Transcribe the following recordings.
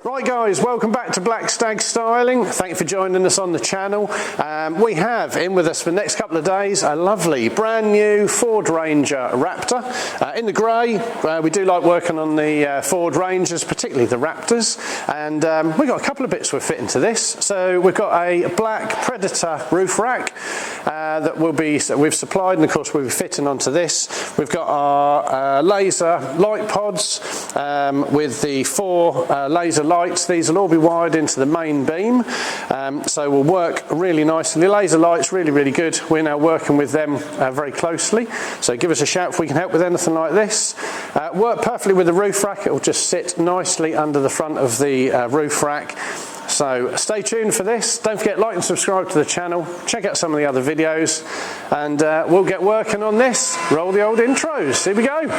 Right guys, welcome back to Black Stag Styling. Thank you for joining us on the channel. We have in with us for the next couple of days a lovely brand new Ford Ranger Raptor in the grey. We do like working on the Ford Rangers, particularly the Raptors, and we've got a couple of bits we're fitting to this. So we've got a black Predator roof rack that we've supplied, and of course we'll be fitting onto this. We've got our laser light pods with the 4 laser lights. These will all be wired into the main beam, so will work really nicely. The laser lights really good. We're now working with them very closely, so give us a shout if we can help with anything like this. Work perfectly with the roof rack. It will just sit nicely under the front of the roof rack. So stay tuned for this. Don't forget, like and subscribe to the channel. Check out some of the other videos, and we'll get working on this. Roll the old intros. Here we go.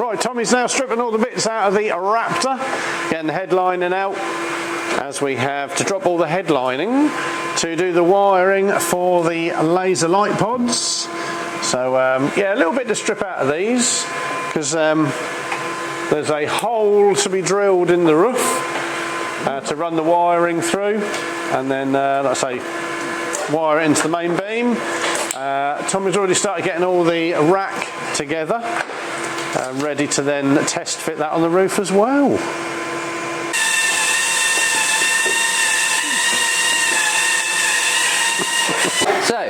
Right, Tommy's now stripping all the bits out of the Raptor, getting the headlining out, as we have to drop all the headlining to do the wiring for the laser light pods. So yeah, a little bit to strip out of these, because there's a hole to be drilled in the roof to run the wiring through, and then let's say wire it into the main beam. Tommy's already started getting all the rack together, ready to then test fit that on the roof as well. So,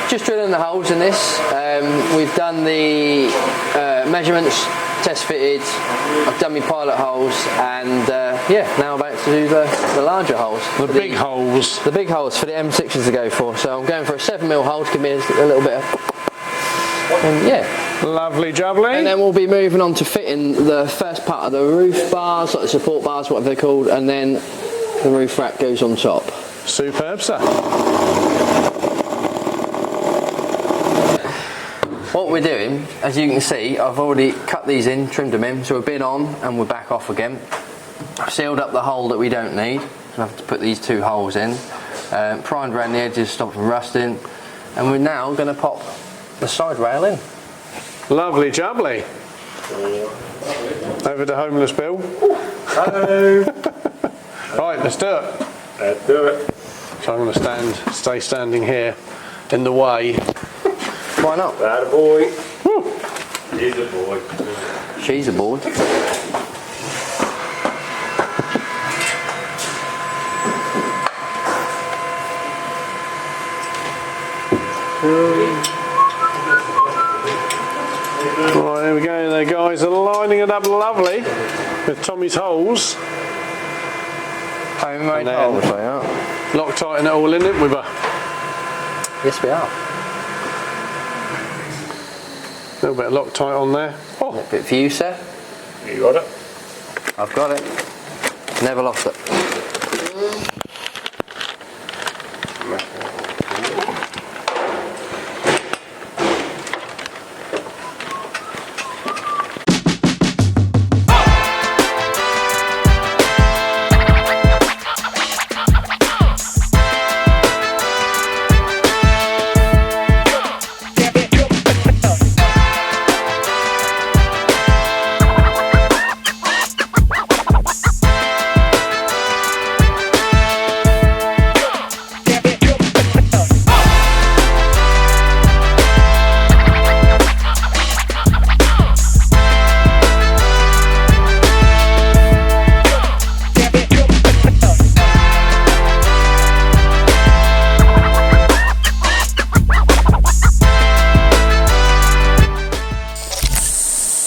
just drilling the holes in this. We've done the measurements, test fitted. I've done my pilot holes, and yeah, now I'm about to do the larger holes. The big holes. The big holes for the M6s to go for. So I'm going for a 7mm hole to give me a little bit of. Yeah. Lovely jubbly. And then we'll be moving on to fitting the first part of the roof bars, like the support bars, whatever they're called, and then the roof rack goes on top. Superb, sir. What we're doing, as you can see, I've already cut these in, trimmed them in, so we've been on and we're back off again. I've sealed up the hole that we don't need, so I have to put these 2 holes in. Primed around the edges, stopped from rusting, and we're now going to pop the side rail in. Lovely jubbly. Over to Homeless Bill. Hello. Right, let's do it. Let's do it. So I'm going to stay standing here in the way. Why not? That a boy. Woo. He's a boy. She's aboard. Right, there we go. There, guys are lining it up lovely with Tommy's holes. Homemade holes, they are. Loctiting it all in it with a. Yes, we are. A little bit of Loctite on there. A little bit for you, sir. You got it? I've got it. Never lost it.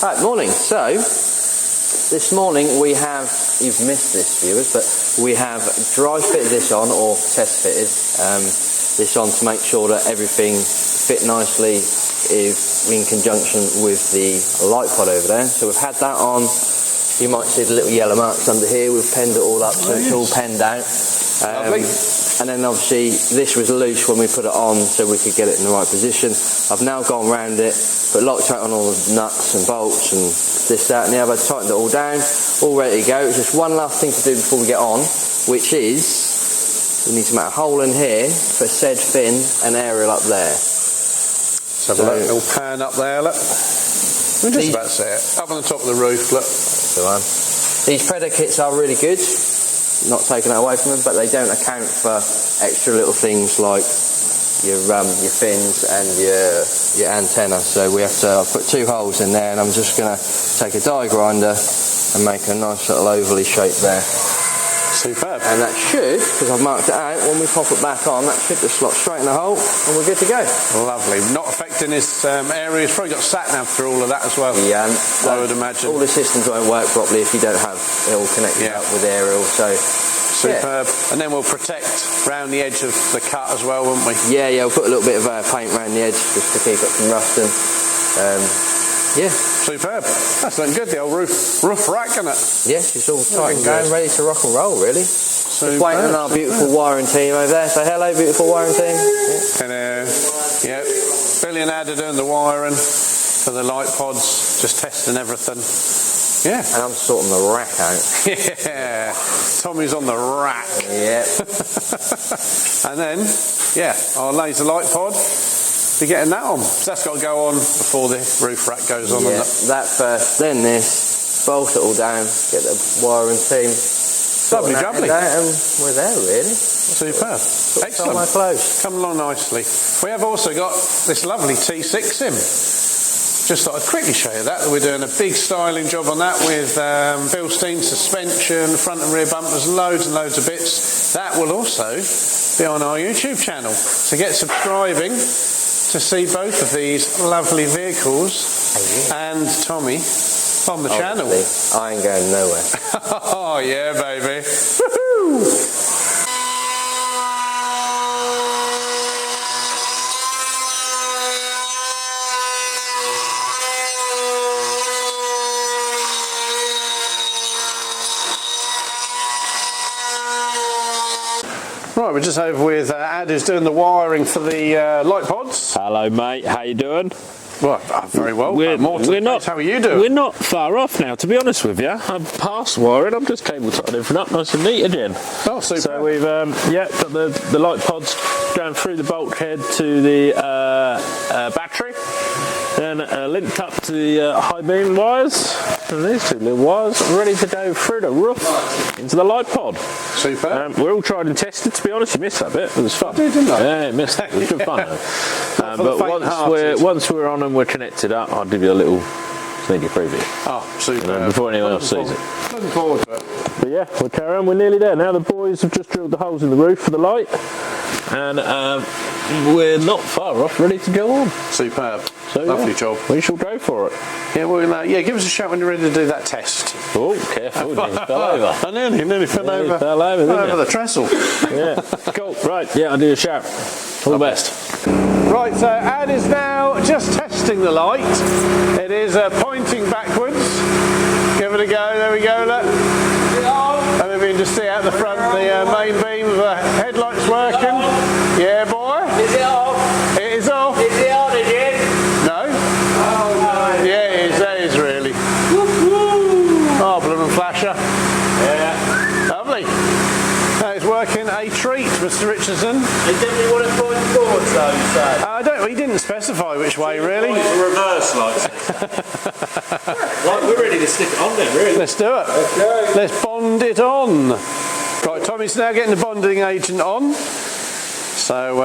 Right, morning. So, this morning we have, you've missed this viewers, but we have dry fitted this on, or test fitted this on to make sure that everything fit nicely in conjunction with the light pod over there. So we've had that on. You might see the little yellow marks under here. We've penned it all up, so it's all penned out. and then obviously this was loose when we put it on, so we could get it in the right position. I've now gone round it, put Loctite on all the nuts and bolts and this, that and the other, tightened it all down, all ready to go. It's just one last thing to do before we get on, which is we need to make a hole in here for said fin and aerial up there. So have a little pan up there, look. We're just about to see it. Up on the top of the roof, look. These Predator kits are really good, not taking that away from them, but they don't account for extra little things like your fins and your antenna. So we have to put 2 holes in there, and I'm just going to take a die grinder and make a nice little ovally shape there. Superb. And that should, because I've marked it out, when we pop it back on, that should just slot straight in the hole and we're good to go. Lovely. Not affecting his area. He's probably got sat-nav through all of that as well. Yeah, I would imagine. All the systems won't work properly if you don't have it all connected up with aerial. So superb. Yeah. And then we'll protect round the edge of the cut as well, won't we? Yeah, we'll put a little bit of paint around the edge just to keep it from rusting. Yeah. Superb. That's looking good, the old roof rack, isn't it? Yes, it's all tight and going, ready to rock and roll, really. Superb. Just waiting on our beautiful wiring team over there. Say hello, beautiful wiring team. Hello. Yeah. Billy and Ad are doing the wiring for the light pods, just testing everything. Yeah. And I'm sorting the rack out. Yeah. Tommy's on the rack. Yeah. And then, yeah, our laser light pod. Be getting that on. So that's got to go on before the roof rack goes on. Yeah, that first, then this, bolt it all down, get the wiring team. Lovely jubbly. And we're there, really. Superb. Excellent. My clothes. Come along nicely. We have also got this lovely T6 sim. Just thought I'd quickly show you that. We're doing a big styling job on that with Bilstein suspension, front and rear bumpers, loads and loads of bits. That will also be on our YouTube channel. So get subscribing to see both of these lovely vehicles and Tommy on the channel. I ain't going nowhere. Oh yeah, baby. Woohoo! Right, we're just over with Ad, who's doing the wiring for the light pods. Hello, mate. How you doing? Well, very well. We're not. How are you doing? We're not far off now, to be honest with you. I'm past wiring. I'm just cable tied everything up nice and neat again. Oh, super. So we've got the light pods going through the bulkhead to the battery, then linked up to the high beam wires, and these 2 little wires ready to go through the roof into the light pod. Super. We're all tried and tested. To be honest, you missed that bit. It was fun. I didn't I? Yeah, you missed it. It was good fun. But once we're on and we're connected up, I'll give you a little sneaky preview. Oh, super. Before anyone else sees it. Looking forward to it. But yeah, we'll carry on. We're nearly there. Now the boys have just drilled the holes in the roof for the light, and we're not far off, ready to go on. Superb. So, lovely job. We shall go for it. Yeah, well, give us a shout when you're ready to do that test. Oh, careful! Nearly fell over. I nearly fell over. Fell over the trestle. Yeah. Cool. Right. Yeah, I'll do a shout. All the best. Right, so Ad is now just testing the light. It is pointing backwards. Give it a go. There we go. Look. And then we can just see out the front the main beam of the headlights working. Yeah, boy. Is it off? It is off. Is it on again? No. Oh no. Yeah, it is. That is really. Oh, blooming flasher. Yeah. Lovely. That is working a treat, Mr. Richardson. They definitely want to point forwards though, you say? He didn't specify which way, really. Reverse like. Right, we're ready to stick it on then, really. Let's do it. Okay. Let's bond it on. Right, Tommy's now getting the bonding agent on. So,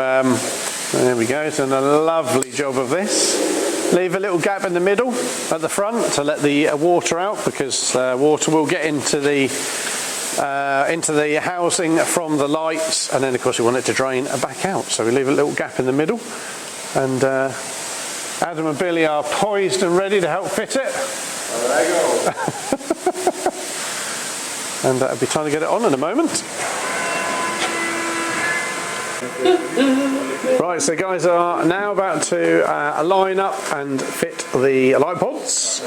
there we go. He's done a lovely job of this. Leave a little gap in the middle at the front to let the water out, because water will get into the housing from the lights, and then of course we want it to drain back out. So we leave a little gap in the middle, and Adam and Billy are poised and ready to help fit it. There you go. And I'll be trying to get it on in a moment. Right, so guys are now about to line up and fit the light pods.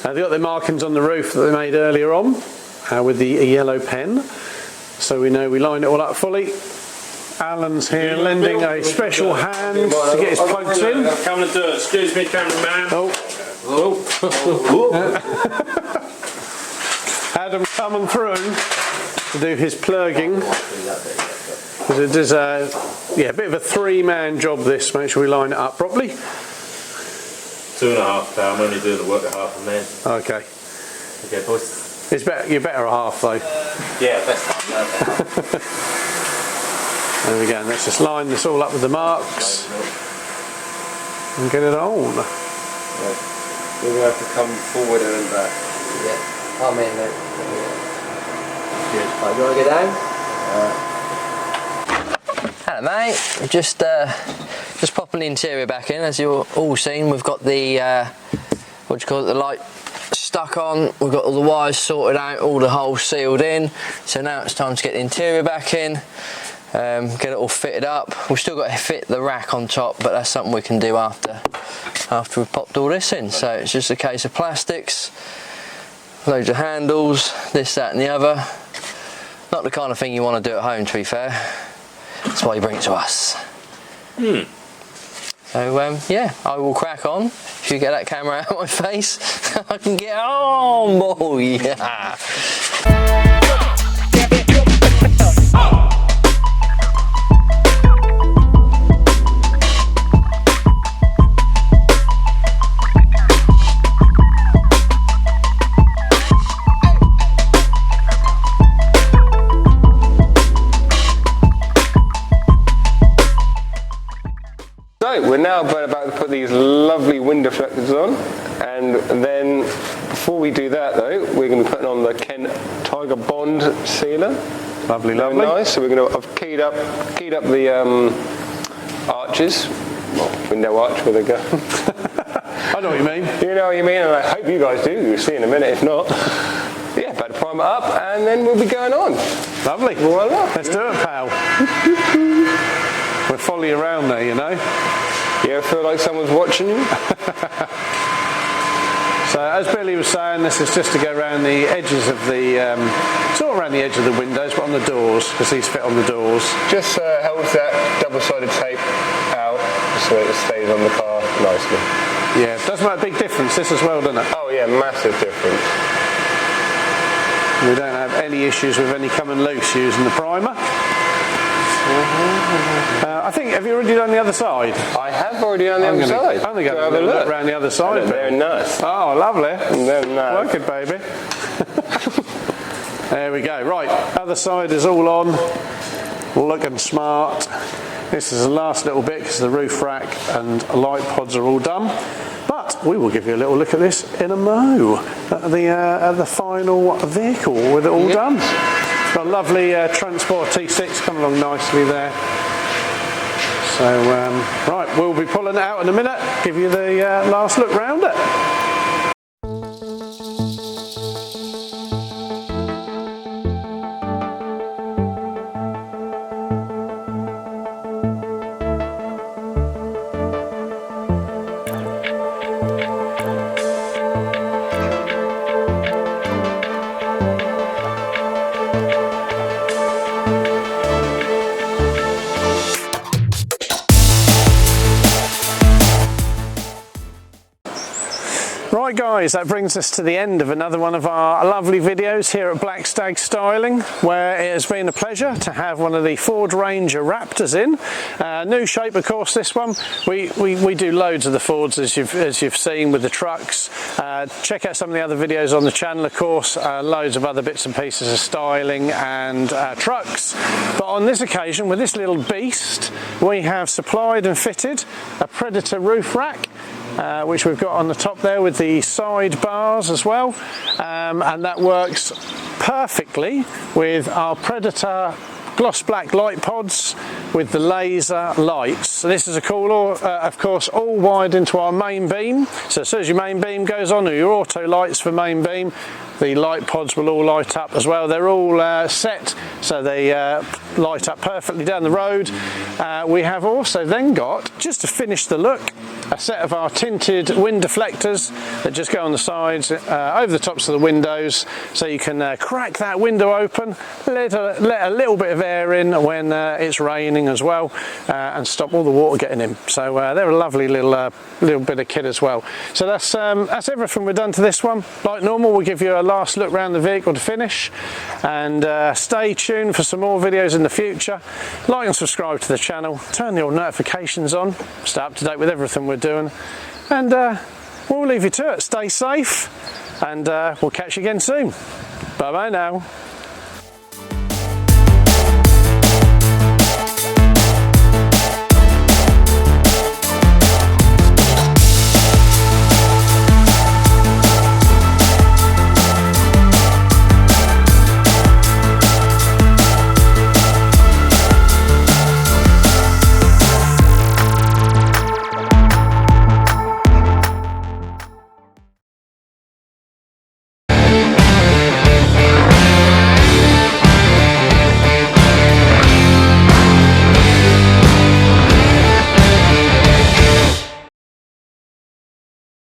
They've got their markings on the roof that they made earlier on with the yellow pen. So we know we line it all up fully, Alan's here lending a special hand to get his plugs in. Come and do it. Excuse me, cameraman. Adam coming through to do his plugging. Because it is a bit of a three-man job this. Make sure we line it up properly. 2.5 pound. I'm only doing the work at half a man. Okay. Okay, boys. It's better. You're better at half though. Yeah, best half. There we go. Let's just line this all up with the marks and get it on. We're going to have to come forward and back. Yeah, I'm in there. Good. Right, you want to go down? Hello mate, just popping the interior back in. As you've all seen, we've got the the light stuck on, we've got all the wires sorted out, all the holes sealed in, so now it's time to get the interior back in, get it all fitted up. We've still got to fit the rack on top, but that's something we can do after we've popped all this in. So it's just a case of plastics, loads of handles, this, that and the other. Not the kind of thing you want to do at home, to be fair. That's why you bring it to us. So yeah, I will crack on. If you get that camera out of my face, I can get on, boy. Yeah. So we're now about to put these lovely wind deflectors on, and then before we do that though, we're going to be putting on the Ken Tiger Bond sealer. Lovely, Very lovely. nice. So we're going to have keyed up the arches. Well, window arch where they go. I know what you mean. You know what you mean, and I hope you guys do. You'll see in a minute. If not, yeah, about to prime it up, and then we'll be going on. Lovely. Voila. Let's do it, pal. We'll follow you around there, you know. You ever feel like someone's watching you? So as Billy was saying, this is just to go around the edges of the, sort of around the edge of the windows, but on the doors, because these fit on the doors. Just helps that double-sided tape out so it stays on the car nicely. Yeah, does make a big difference, this as well, doesn't it? Oh yeah, massive difference. We don't have any issues with any coming loose using the primer. I think, have you already done the other side? I have already done the other side. I'm going to go have a look around the other side. They're nice. Oh, lovely. They're nice. Work it, baby. There we go. Right, other side is all on. Looking smart. This is the last little bit because the roof rack and light pods are all done. But we will give you a little look at this in a mo at the final vehicle with it all done. Got a lovely Transport T6 coming along nicely there. So right, we'll be pulling it out in a minute. Give you the last look round it. Right guys, that brings us to the end of another one of our lovely videos here at Black Stag Styling, where it has been a pleasure to have one of the Ford Ranger Raptors in. New shape, of course, this one. We do loads of the Fords as you've seen with the trucks. Check out some of the other videos on the channel, of course. Loads of other bits and pieces of styling and trucks. But on this occasion, with this little beast, we have supplied and fitted a Predator roof rack. Which we've got on the top there with the side bars as well, and that works perfectly with our Predator gloss black light pods with the laser lights. So this is of course all wired into our main beam, so as soon as your main beam goes on, or your auto lights for main beam, the light pods will all light up as well. They're all set so they light up perfectly down the road. We have also then got, just to finish the look, a set of our tinted wind deflectors that just go on the sides over the tops of the windows, so you can crack that window open, let a little bit of air in when it's raining as well, and stop all the water getting in. So they're a lovely little bit of kit as well. So that's everything we've done to this one. Like normal, we'll give you a last look around the vehicle to finish, and stay tuned for some more videos in the future. Like and subscribe to the channel, turn your notifications on, stay up to date with everything we're doing, and we'll leave you to it. Stay safe, and we'll catch you again soon. Bye bye now.